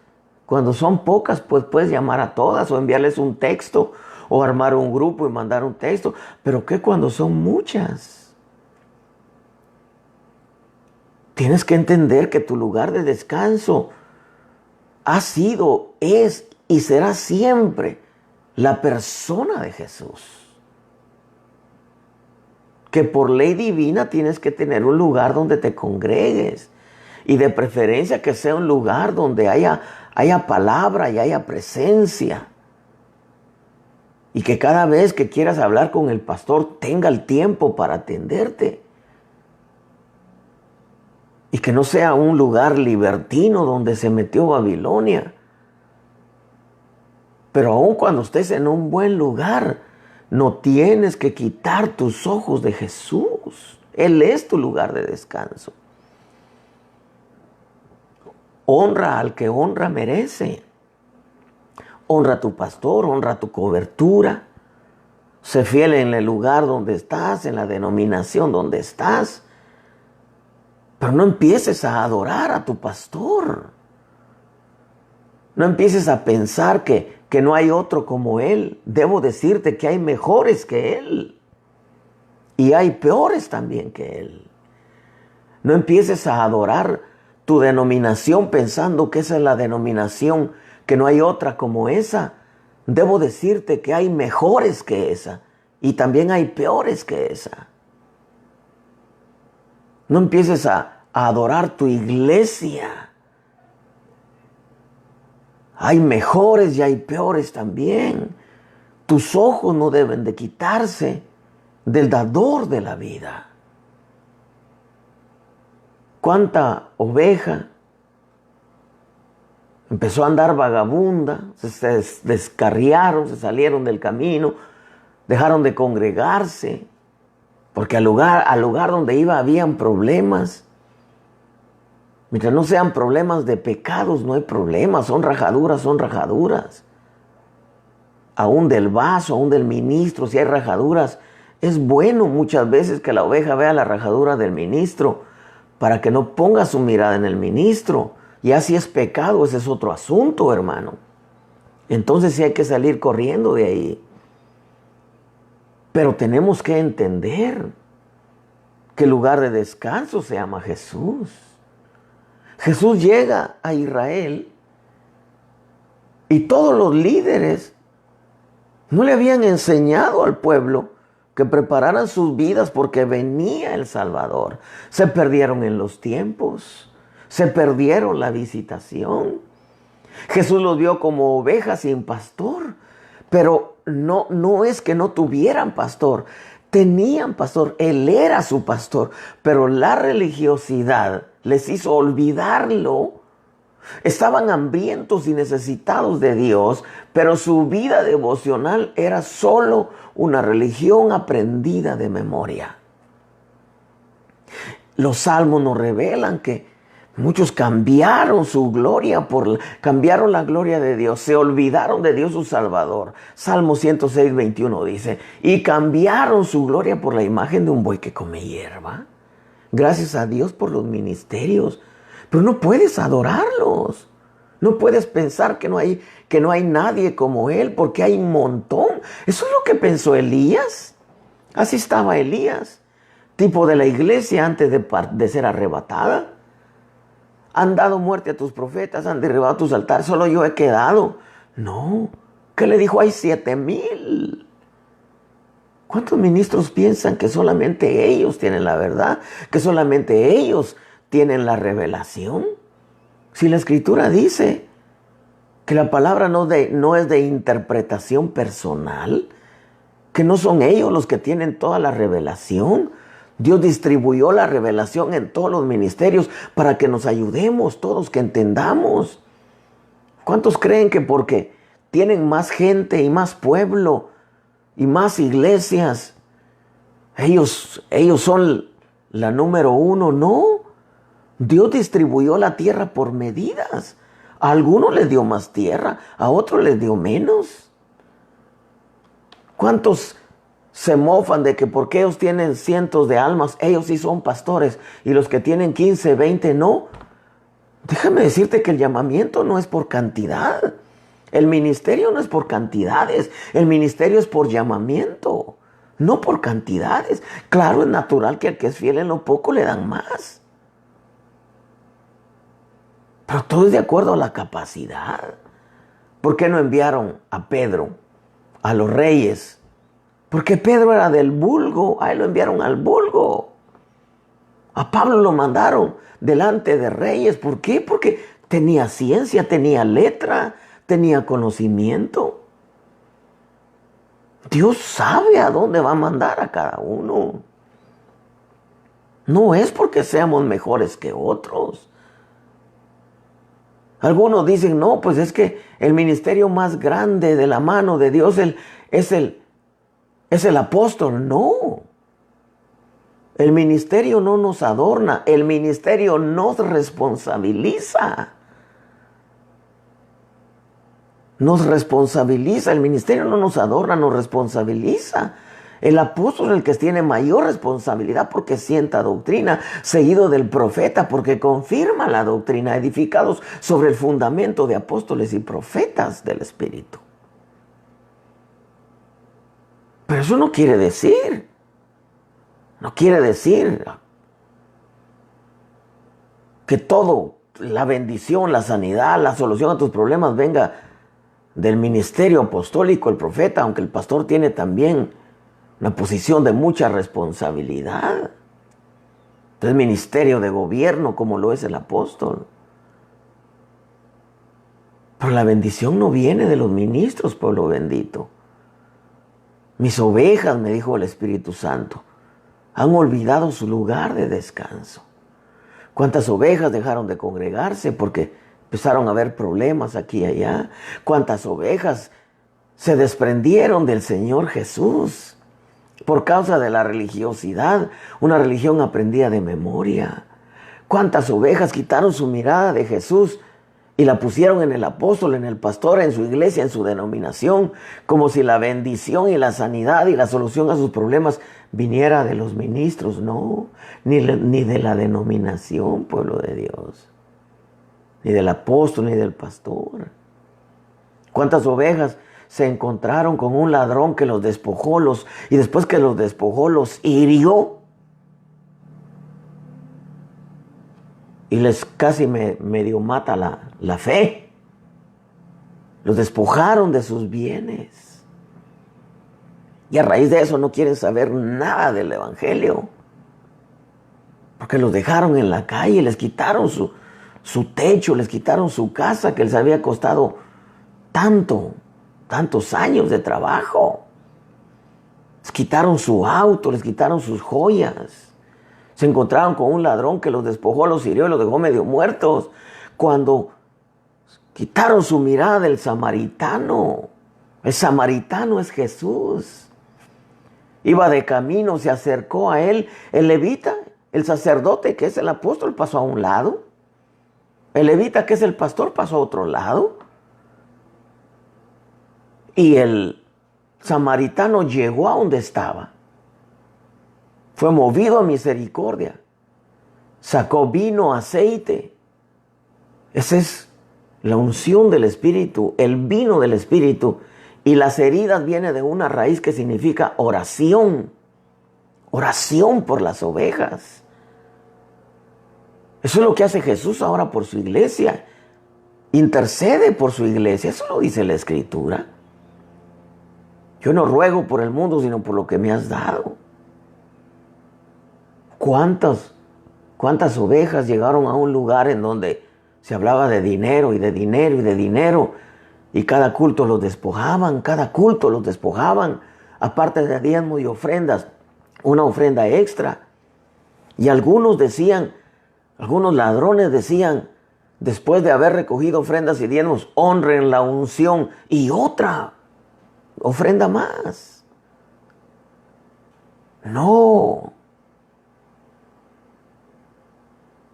cuando son pocas, pues puedes llamar a todas o enviarles un texto o armar un grupo y mandar un texto. Pero ¿qué cuando son muchas? Tienes que entender que tu lugar de descanso ha sido, es y será siempre la persona de Jesús. Que por ley divina tienes que tener un lugar donde te congregues. Y de preferencia que sea un lugar donde haya palabra y haya presencia. Y que cada vez que quieras hablar con el pastor tenga el tiempo para atenderte. Y que no sea un lugar libertino donde se metió Babilonia. Pero aun cuando estés en un buen lugar, no tienes que quitar tus ojos de Jesús. Él es tu lugar de descanso. Honra al que honra merece. Honra a tu pastor, honra a tu cobertura. Sé fiel en el lugar donde estás, en la denominación donde estás. Pero no empieces a adorar a tu pastor. No empieces a pensar que no hay otro como él. Debo decirte que hay mejores que él. Y hay peores también que él. No empieces a adorar tu denominación pensando que esa es la denominación, que no hay otra como esa. Debo decirte que hay mejores que esa. Y también hay peores que esa. No empieces a adorar tu iglesia. Hay mejores y hay peores también. Tus ojos no deben de quitarse del dador de la vida. ¿Cuánta oveja empezó a andar vagabunda? Se descarriaron, se salieron del camino, dejaron de congregarse, porque al lugar donde iba habían problemas. Mientras no sean problemas de pecados, no hay problemas, son rajaduras, son rajaduras. Aún del vaso, aún del ministro, si hay rajaduras, es bueno muchas veces que la oveja vea la rajadura del ministro para que no ponga su mirada en el ministro. Ya si es pecado, ese es otro asunto, hermano. Entonces sí hay que salir corriendo de ahí. Pero tenemos que entender que el lugar de descanso se llama Jesús. Jesús llega a Israel y todos los líderes no le habían enseñado al pueblo que prepararan sus vidas porque venía el Salvador. Se perdieron en los tiempos, se perdieron la visitación. Jesús los vio como ovejas sin pastor, pero no es que no tuvieran pastor, tenían pastor, Él era su pastor, pero la religiosidad les hizo olvidarlo. Estaban hambrientos y necesitados de Dios, pero su vida devocional era solo una religión aprendida de memoria. Los salmos nos revelan que muchos cambiaron su gloria cambiaron la gloria de Dios, se olvidaron de Dios su Salvador. Salmo 106, 21 dice, y cambiaron su gloria por la imagen de un buey que come hierba. Gracias a Dios por los ministerios, pero no puedes adorarlos. No puedes pensar que no hay nadie como Él, porque hay un montón. Eso es lo que pensó Elías. Así estaba Elías, tipo de la iglesia antes de ser arrebatada. Han dado muerte a tus profetas, han derribado tus altares, solo yo he quedado. No, ¿qué le dijo? Hay 7,000. ¿Cuántos ministros piensan que solamente ellos tienen la verdad? Que solamente ellos tienen la revelación. Si la Escritura dice que la palabra no es de interpretación personal, que no son ellos los que tienen toda la revelación. Dios distribuyó la revelación en todos los ministerios para que nos ayudemos todos, que entendamos. ¿Cuántos creen que porque tienen más gente y más pueblo y más iglesias, ellos son la número uno? No. Dios distribuyó la tierra por medidas. A algunos les dio más tierra, a otros les dio menos. ¿Cuántos se mofan de que porque ellos tienen cientos de almas, ellos sí son pastores, y los que tienen 15, 20 no? Déjame decirte que el llamamiento no es por cantidad. El ministerio no es por cantidades. El ministerio es por llamamiento, no por cantidades. Claro, es natural que al que es fiel en lo poco le dan más. Pero todo es de acuerdo a la capacidad. ¿Por qué no enviaron a Pedro a los reyes? Porque Pedro era del vulgo. A él lo enviaron al vulgo. A Pablo lo mandaron delante de reyes. ¿Por qué? Porque tenía ciencia, tenía letra, tenía conocimiento. Dios sabe a dónde va a mandar a cada uno. No es porque seamos mejores que otros. Algunos dicen, no, pues es que el ministerio más grande de la mano de Dios es el apóstol. No. El ministerio no nos adorna, el ministerio nos responsabiliza. Nos responsabiliza, el ministerio no nos adorna, nos responsabiliza. El apóstol es el que tiene mayor responsabilidad porque sienta doctrina, seguido del profeta porque confirma la doctrina, edificados sobre el fundamento de apóstoles y profetas del Espíritu. Pero eso no quiere decir que todo, la bendición, la sanidad, la solución a tus problemas venga del ministerio apostólico, el profeta, aunque el pastor tiene también una posición de mucha responsabilidad. Es ministerio de gobierno como lo es el apóstol. Pero la bendición no viene de los ministros, pueblo bendito. Mis ovejas, me dijo el Espíritu Santo, han olvidado su lugar de descanso. ¿Cuántas ovejas dejaron de congregarse porque empezaron a haber problemas aquí y allá? ¿Cuántas ovejas se desprendieron del Señor Jesús por causa de la religiosidad, una religión aprendida de memoria? ¿Cuántas ovejas quitaron su mirada de Jesús y la pusieron en el apóstol, en el pastor, en su iglesia, en su denominación, como si la bendición y la sanidad y la solución a sus problemas viniera de los ministros? No, ni de la denominación, pueblo de Dios, ni del apóstol, ni del pastor. ¿Cuántas ovejas se encontraron con un ladrón que los despojó, y después que los despojó, los hirió? Y les casi medio mata la fe. Los despojaron de sus bienes. Y a raíz de eso no quieren saber nada del evangelio. Porque los dejaron en la calle, les quitaron su techo, les quitaron su casa que les había costado tantos años de trabajo. Les quitaron su auto, les quitaron sus joyas. Se encontraron con un ladrón que los despojó, los hirió y los dejó medio muertos. Cuando quitaron su mirada del samaritano. El samaritano es Jesús. Iba de camino, se acercó a él. El levita, el sacerdote que es el apóstol, pasó a un lado. El levita que es el pastor pasó a otro lado. Y el samaritano llegó a donde estaba. Fue movido a misericordia. Sacó vino, aceite. Esa es la unción del Espíritu, el vino del Espíritu. Y las heridas vienen de una raíz que significa oración. Oración por las ovejas. Eso es lo que hace Jesús ahora por su iglesia. Intercede por su iglesia. Eso lo dice la Escritura. Yo no ruego por el mundo, sino por lo que me has dado. ¿Cuántas ovejas llegaron a un lugar en donde se hablaba de dinero y de dinero y de dinero? Y cada culto los despojaban, aparte de diezmo y ofrendas, una ofrenda extra. Y algunos ladrones decían, después de haber recogido ofrendas y diezmos, honren la unción, y otra ofrenda más. No.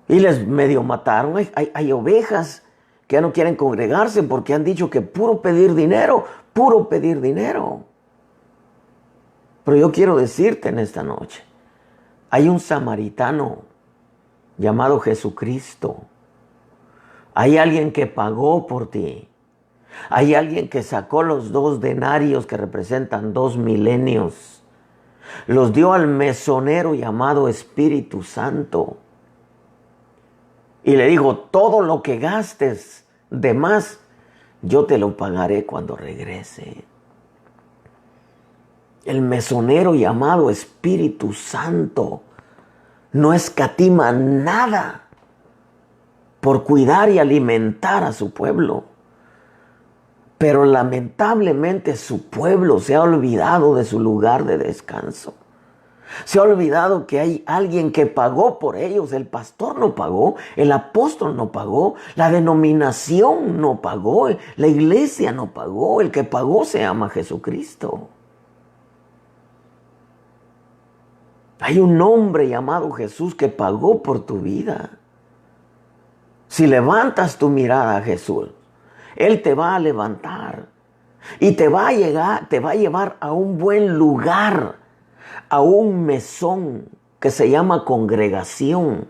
Y les medio mataron. Hay ovejas que ya no quieren congregarse porque han dicho que puro pedir dinero, puro pedir dinero. Pero yo quiero decirte en esta noche, hay un samaritano llamado Jesucristo. Hay alguien que pagó por ti. Hay alguien que sacó los 2 denarios que representan 2 milenios. Los dio al mesonero llamado Espíritu Santo. Y le dijo, todo lo que gastes de más, yo te lo pagaré cuando regrese. El mesonero llamado Espíritu Santo no escatima nada por cuidar y alimentar a su pueblo. Pero lamentablemente su pueblo se ha olvidado de su lugar de descanso. Se ha olvidado que hay alguien que pagó por ellos. El pastor no pagó, el apóstol no pagó, la denominación no pagó, la iglesia no pagó. El que pagó se llama Jesucristo. Hay un hombre llamado Jesús que pagó por tu vida. Si levantas tu mirada a Jesús, Él te va a levantar y te va a llevar a un buen lugar, a un mesón que se llama congregación,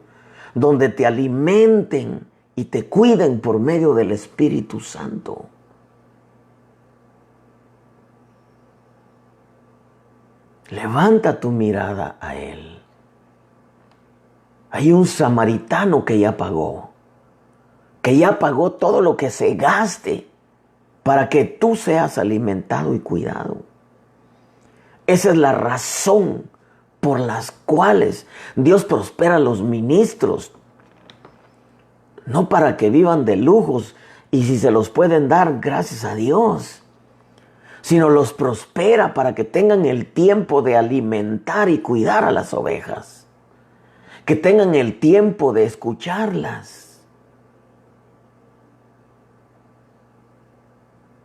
donde te alimenten y te cuiden por medio del Espíritu Santo. Levanta tu mirada a Él. Hay un samaritano que ya pagó todo lo que se gaste para que tú seas alimentado y cuidado. Esa es la razón por las cuales Dios prospera a los ministros. No para que vivan de lujos y si se los pueden dar, gracias a Dios. Sino los prospera para que tengan el tiempo de alimentar y cuidar a las ovejas. Que tengan el tiempo de escucharlas.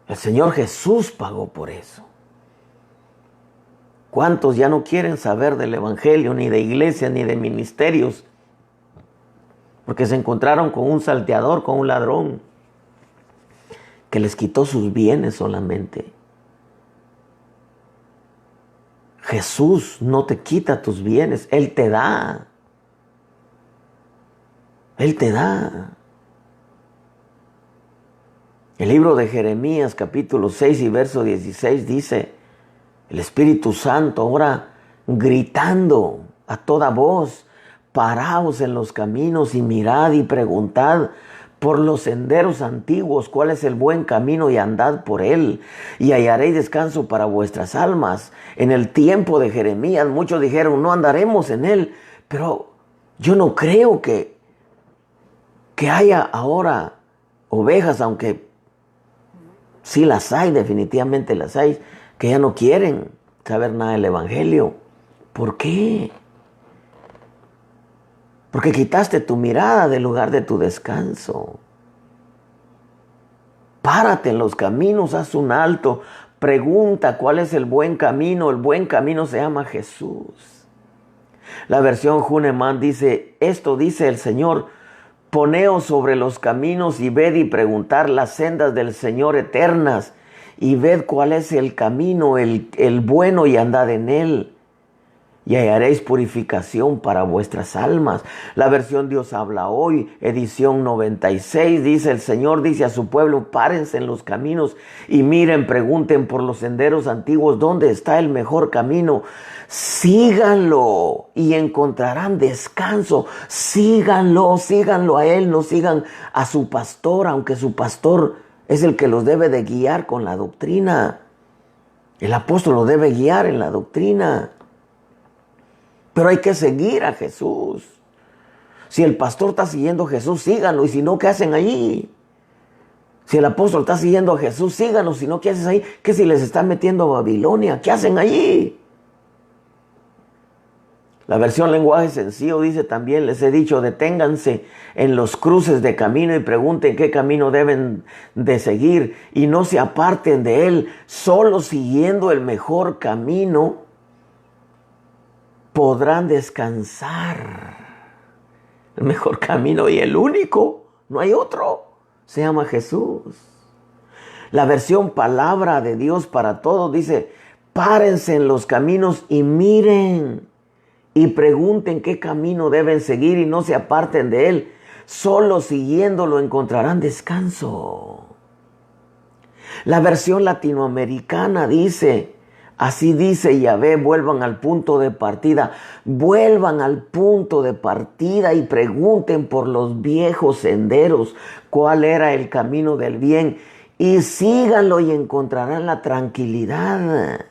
El Señor Jesús pagó por eso. ¿Cuántos ya no quieren saber del evangelio, ni de iglesia, ni de ministerios? Porque se encontraron con un salteador, con un ladrón, que les quitó sus bienes solamente. Jesús no te quita tus bienes, Él te da. Él te da. El libro de Jeremías, capítulo 6 y verso 16 dice, el Espíritu Santo ahora gritando a toda voz, paraos en los caminos y mirad y preguntad por los senderos antiguos cuál es el buen camino y andad por él y hallaréis descanso para vuestras almas. En el tiempo de Jeremías muchos dijeron, no andaremos en él, pero yo no creo que haya ahora ovejas, aunque sí las hay, definitivamente las hay, que ya no quieren saber nada del evangelio. ¿Por qué? Porque quitaste tu mirada del lugar de tu descanso. Párate en los caminos, haz un alto, pregunta cuál es el buen camino. El buen camino se llama Jesús. La versión Huneman dice, esto dice el Señor, poneos sobre los caminos y ved y preguntar las sendas del Señor eternas y ved cuál es el camino, el bueno y andad en él. Y hallaréis purificación para vuestras almas. La versión Dios habla hoy, edición 96, dice el Señor, dice a su pueblo, párense en los caminos y miren, pregunten por los senderos antiguos, ¿dónde está el mejor camino? Síganlo y encontrarán descanso. Síganlo a él, no sigan a su pastor, aunque su pastor es el que los debe de guiar con la doctrina. El apóstol lo debe guiar en la doctrina. Pero hay que seguir a Jesús. Si el pastor está siguiendo a Jesús, síganlo. Y si no, ¿qué hacen allí? Si el apóstol está siguiendo a Jesús, síganlo. Si no, ¿qué haces ahí? ¿Qué si les están metiendo a Babilonia? ¿Qué hacen allí? La versión lenguaje sencillo dice también, les he dicho, deténganse en los cruces de camino y pregunten qué camino deben de seguir. Y no se aparten de él, solo siguiendo el mejor camino podrán descansar. El mejor camino y el único, no hay otro. se llama Jesús. La versión Palabra de Dios para Todos dice, párense en los caminos y miren y pregunten qué camino deben seguir y no se aparten de él. Solo siguiéndolo encontrarán descanso. La versión latinoamericana dice, así dice Yahvé, vuelvan al punto de partida. Vuelvan al punto de partida y pregunten por los viejos senderos cuál era el camino del bien. Y síganlo y encontrarán la tranquilidad.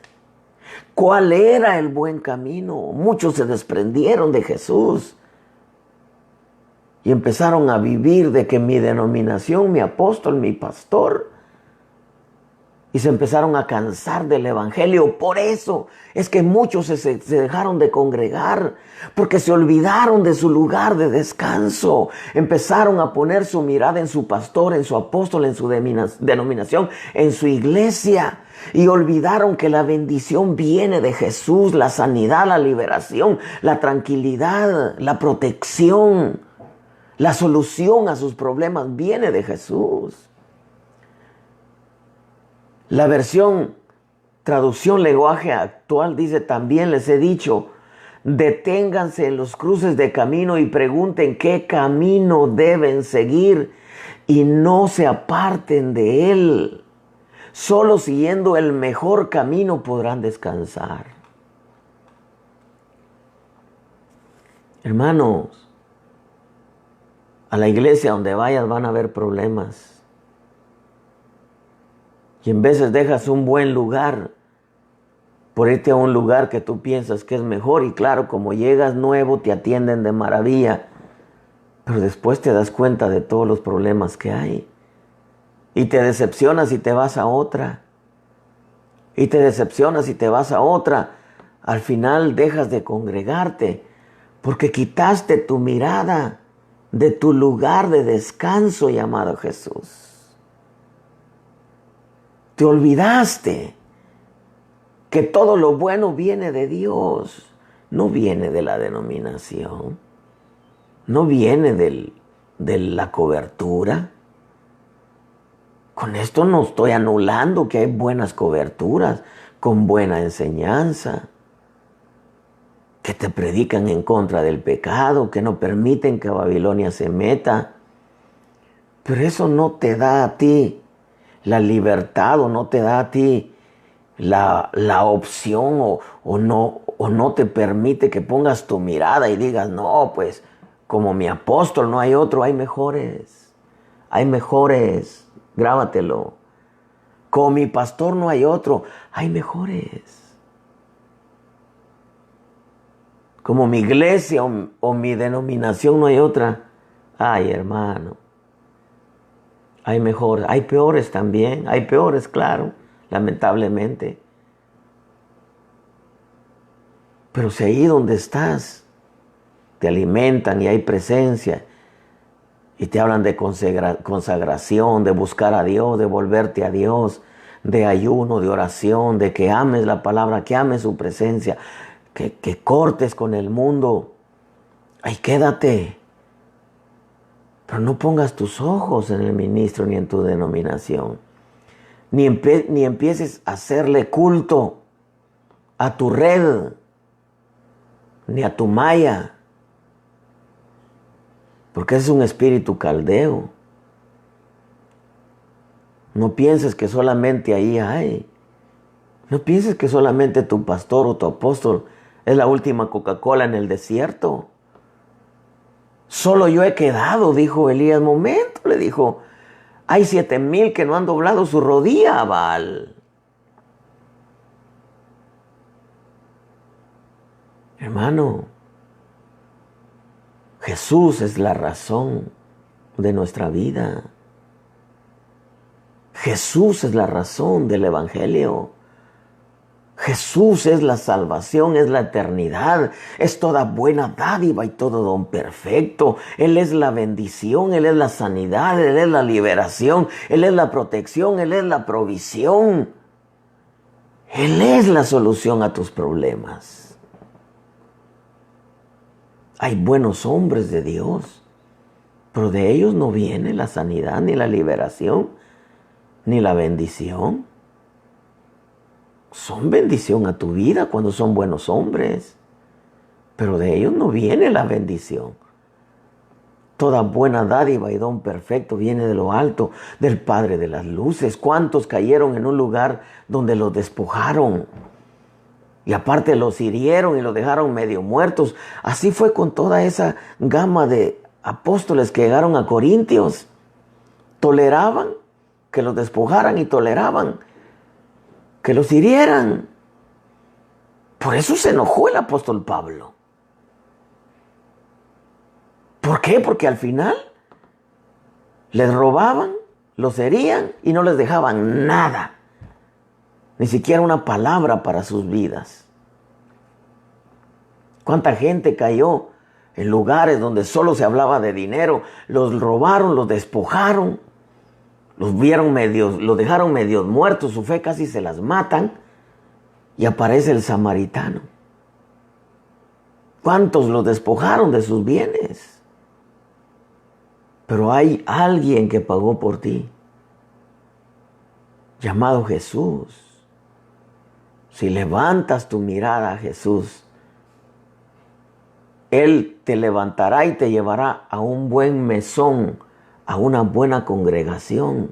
¿Cuál era el buen camino? Muchos se desprendieron de Jesús y empezaron a vivir de que mi denominación, mi apóstol, mi pastor, y se empezaron a cansar del evangelio. Por eso es que muchos se dejaron de congregar, porque se olvidaron de su lugar de descanso. Empezaron a poner su mirada en su pastor, en su apóstol, en su denominación, en su iglesia. Y olvidaron que la bendición viene de Jesús, la sanidad, la liberación, la tranquilidad, la protección, la solución a sus problemas viene de Jesús. La versión traducción lenguaje actual dice, también les he dicho, deténganse en los cruces de camino y pregunten qué camino deben seguir y no se aparten de él. Solo siguiendo el mejor camino podrán descansar. Hermanos, a la iglesia donde vayas van a haber problemas. Y en veces dejas un buen lugar por irte a un lugar que tú piensas que es mejor. Y claro, como llegas nuevo, te atienden de maravilla. Pero después te das cuenta de todos los problemas que hay. Y te decepcionas y te vas a otra. Y te decepcionas y te vas a otra. Al final dejas de congregarte porque quitaste tu mirada de tu lugar de descanso llamado Jesús. Te olvidaste que todo lo bueno viene de Dios, no viene de la denominación, no viene de la cobertura. Con esto no estoy anulando que hay buenas coberturas, con buena enseñanza, que te predican en contra del pecado, que no permiten que Babilonia se meta. Pero eso no te da a ti la libertad o no te da a ti la opción o no te permite que pongas tu mirada y digas, no, pues como mi apóstol no hay otro, hay mejores, grábatelo. Como mi pastor no hay otro, hay mejores. Como mi iglesia o mi denominación no hay otra, ay hermano. Hay mejores, hay peores también, hay peores, claro, lamentablemente. Pero si ahí donde estás te alimentan y hay presencia y te hablan de consagración, de buscar a Dios, de volverte a Dios, de ayuno, de oración, de que ames la palabra, que ames su presencia, que cortes con el mundo, ahí quédate. Pero no pongas tus ojos en el ministro ni en tu denominación. Ni empieces a hacerle culto a tu red, ni a tu malla. Porque es un espíritu caldeo. No pienses que solamente ahí hay. No pienses que solamente tu pastor o tu apóstol es la última Coca-Cola en el desierto. Solo yo he quedado, dijo Elías. Momento, le dijo. Hay 7,000 que no han doblado su rodilla a Baal. Hermano, Jesús es la razón de nuestra vida. Jesús es la razón del Evangelio. Jesús es la salvación, es la eternidad, es toda buena dádiva y todo don perfecto. Él es la bendición, Él es la sanidad, Él es la liberación, Él es la protección, Él es la provisión. Él es la solución a tus problemas. Hay buenos hombres de Dios Pero de ellos no viene la sanidad, ni la liberación, ni la bendición. Son bendición a tu vida cuando son buenos hombres, pero de ellos no viene la bendición. Toda buena dádiva y don perfecto viene de lo alto, del Padre de las luces. ¿Cuántos cayeron en un lugar donde los despojaron? Y aparte los hirieron y los dejaron medio muertos. Así fue con toda esa gama de apóstoles que llegaron a Corintios. Toleraban que los despojaran y toleraban que los hirieran. Por eso se enojó el apóstol Pablo. ¿Por qué? Porque al final les robaban, los herían y no les dejaban nada. Ni siquiera una palabra para sus vidas. ¿Cuánta gente cayó en lugares donde solo se hablaba de dinero? Los robaron, los despojaron, los dejaron medios muertos, su fe casi se las matan, y aparece el samaritano. ¿Cuántos los despojaron de sus bienes? Pero hay alguien que pagó por ti, llamado Jesús. Si levantas tu mirada a Jesús, Él te levantará y te llevará a un buen mesón, a una buena congregación,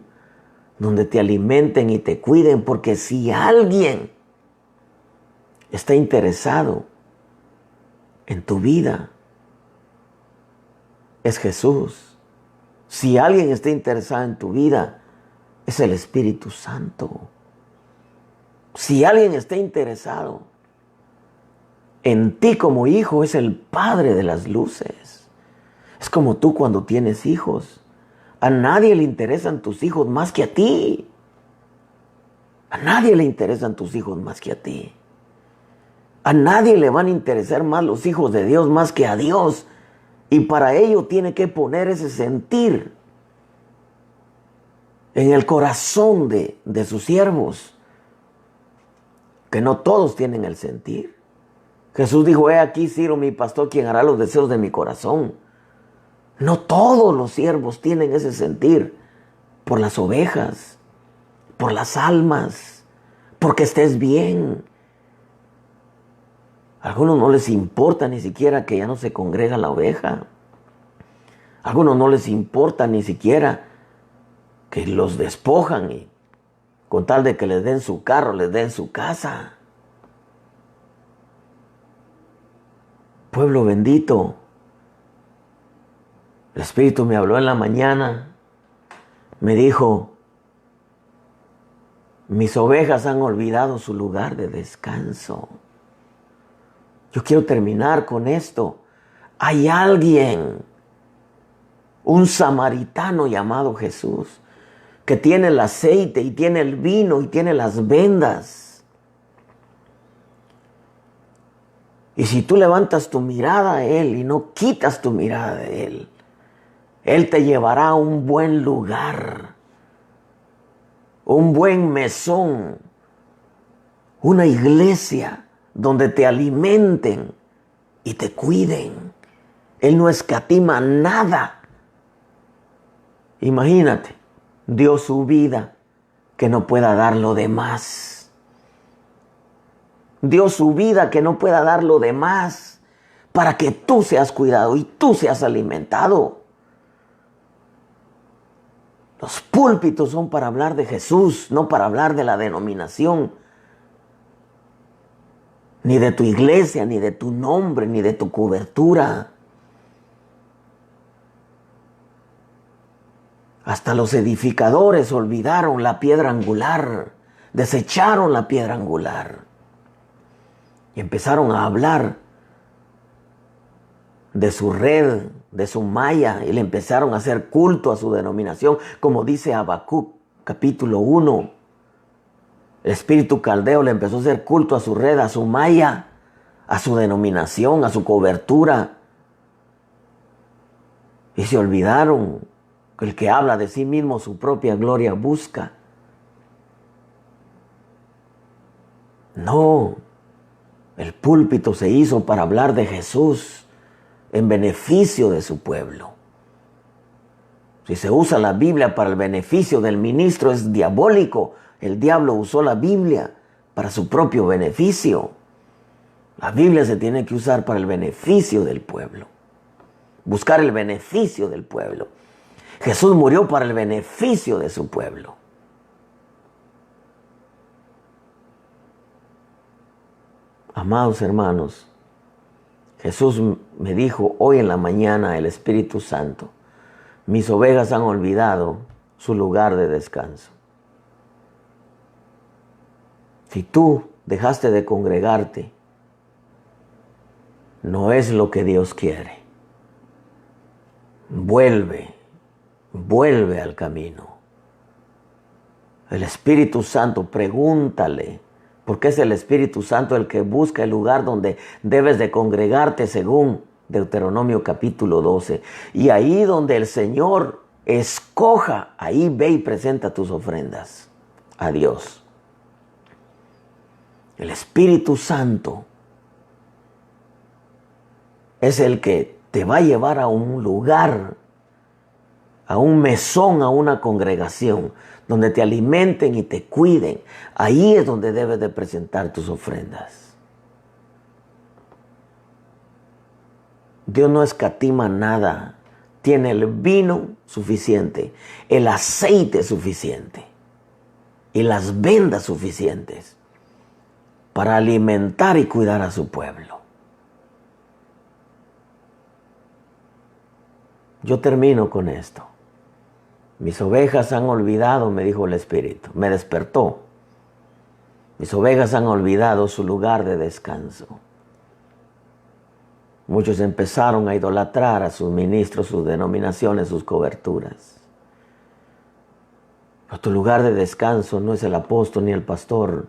donde te alimenten y te cuiden, porque si alguien está interesado en tu vida, es Jesús. Si alguien está interesado en tu vida, es el Espíritu Santo. Si alguien está interesado en ti como hijo, es el Padre de las luces. Es como tú cuando tienes hijos. A nadie le interesan tus hijos más que a ti. A nadie le interesan tus hijos más que a ti. A nadie le van a interesar más los hijos de Dios más que a Dios. Y para ello tiene que poner ese sentir en el corazón de sus siervos. Que no todos tienen el sentir. Jesús dijo, he aquí Ciro mi pastor quien hará los deseos de mi corazón. No todos los siervos tienen ese sentir por las ovejas, por las almas, porque estés bien. A algunos no les importa ni siquiera que ya no se congrega la oveja. A algunos no les importa ni siquiera que los despojan y con tal de que les den su carro, les den su casa. Pueblo bendito, el Espíritu me habló en la mañana, me dijo, mis ovejas han olvidado su lugar de descanso. Yo quiero terminar con esto. Hay alguien, un samaritano llamado Jesús, que tiene el aceite y tiene el vino y tiene las vendas. Y si tú levantas tu mirada a Él y no quitas tu mirada de Él, Él te llevará a un buen lugar, un buen mesón, una iglesia donde te alimenten y te cuiden. Él no escatima nada. Imagínate, dio su vida que no pueda dar lo demás. Dio su vida que no pueda dar lo demás para que tú seas cuidado y tú seas alimentado. Los púlpitos son para hablar de Jesús, no para hablar de la denominación, ni de tu iglesia, ni de tu nombre, ni de tu cobertura. Hasta los edificadores olvidaron la piedra angular, desecharon la piedra angular y empezaron a hablar de su red, de su malla, y le empezaron a hacer culto a su denominación, como dice Habacuc, capítulo 1. El espíritu caldeo le empezó a hacer culto a su red, a su malla, a su denominación, a su cobertura. Y se olvidaron que el que habla de sí mismo su propia gloria busca. No, el púlpito se hizo para hablar de Jesús en beneficio de su pueblo. Si se usa la Biblia para el beneficio del ministro, es diabólico. El diablo usó la Biblia para su propio beneficio. La Biblia se tiene que usar para el beneficio del pueblo. Buscar el beneficio del pueblo. Jesús murió para el beneficio de su pueblo. Amados hermanos, Jesús me dijo hoy en la mañana, el Espíritu Santo, mis ovejas han olvidado su lugar de descanso. Si tú dejaste de congregarte, no es lo que Dios quiere. Vuelve al camino. El Espíritu Santo, pregúntale, porque es el Espíritu Santo el que busca el lugar donde debes de congregarte según Deuteronomio capítulo 12. Y ahí donde el Señor escoja, ahí ve y presenta tus ofrendas a Dios. El Espíritu Santo es el que te va a llevar a un lugar, a un mesón, a una congregación, donde te alimenten y te cuiden. Ahí es donde debes de presentar tus ofrendas. Dios no escatima nada. Tiene el vino suficiente, el aceite suficiente y las vendas suficientes para alimentar y cuidar a su pueblo. Yo termino con esto. Mis ovejas han olvidado, me dijo el Espíritu, me despertó. Mis ovejas han olvidado su lugar de descanso. Muchos empezaron a idolatrar a sus ministros, sus denominaciones, sus coberturas. Pero tu lugar de descanso no es el apóstol ni el pastor,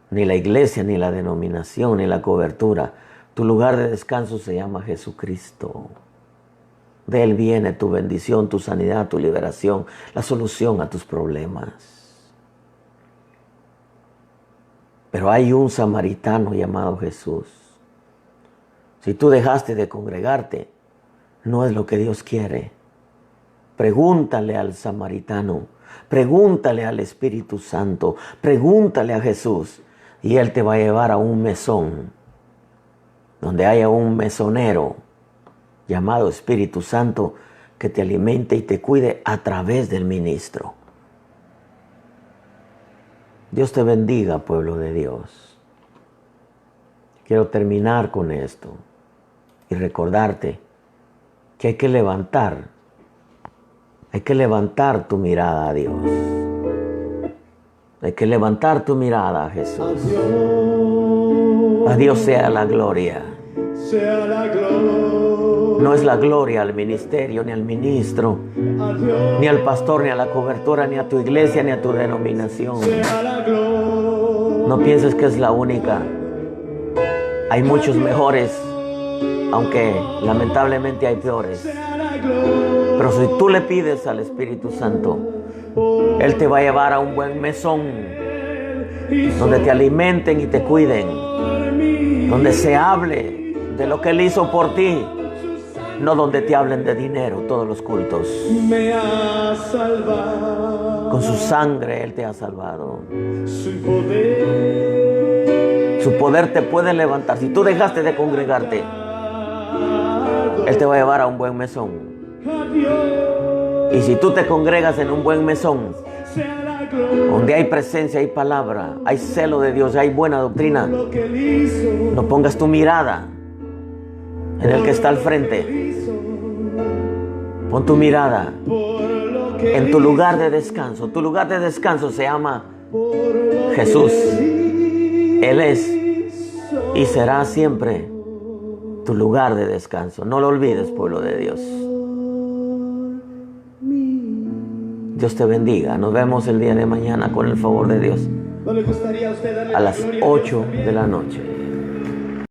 ni la iglesia, ni la denominación, ni la cobertura. Tu lugar de descanso se llama Jesucristo. De Él viene tu bendición, tu sanidad, tu liberación, la solución a tus problemas. Pero hay un samaritano llamado Jesús. Si tú dejaste de congregarte, no es lo que Dios quiere. Pregúntale al samaritano, pregúntale al Espíritu Santo, pregúntale a Jesús y Él te va a llevar a un mesón, donde haya un mesonero llamado Espíritu Santo que te alimente y te cuide a través del ministro. Dios te bendiga, pueblo de Dios. Quiero terminar con esto y recordarte que hay que levantar tu mirada a Dios. Hay que levantar tu mirada a Jesús. A Dios sea la gloria. No es la gloria al ministerio, ni al ministro, ni al pastor, ni a la cobertura, ni a tu iglesia, ni a tu denominación. No pienses que es la única. Hay muchos mejores, aunque lamentablemente hay peores. Pero si tú le pides al Espíritu Santo, Él te va a llevar a un buen mesón, donde te alimenten y te cuiden, donde se hable de lo que Él hizo por ti, no donde te hablen de dinero todos los cultos. Con su sangre Él te ha salvado. Su poder te puede levantar. Si tú dejaste de congregarte, Él te va a llevar a un buen mesón. Y si tú te congregas en un buen mesón, donde hay presencia, hay palabra, hay celo de Dios, hay buena doctrina, no pongas tu mirada en el que está al frente. Pon tu mirada en tu lugar de descanso. Tu lugar de descanso se llama Jesús. Él es y será siempre tu lugar de descanso. No lo olvides, pueblo de Dios. Dios te bendiga. Nos vemos el día de mañana con el favor de Dios a las 8 de la noche.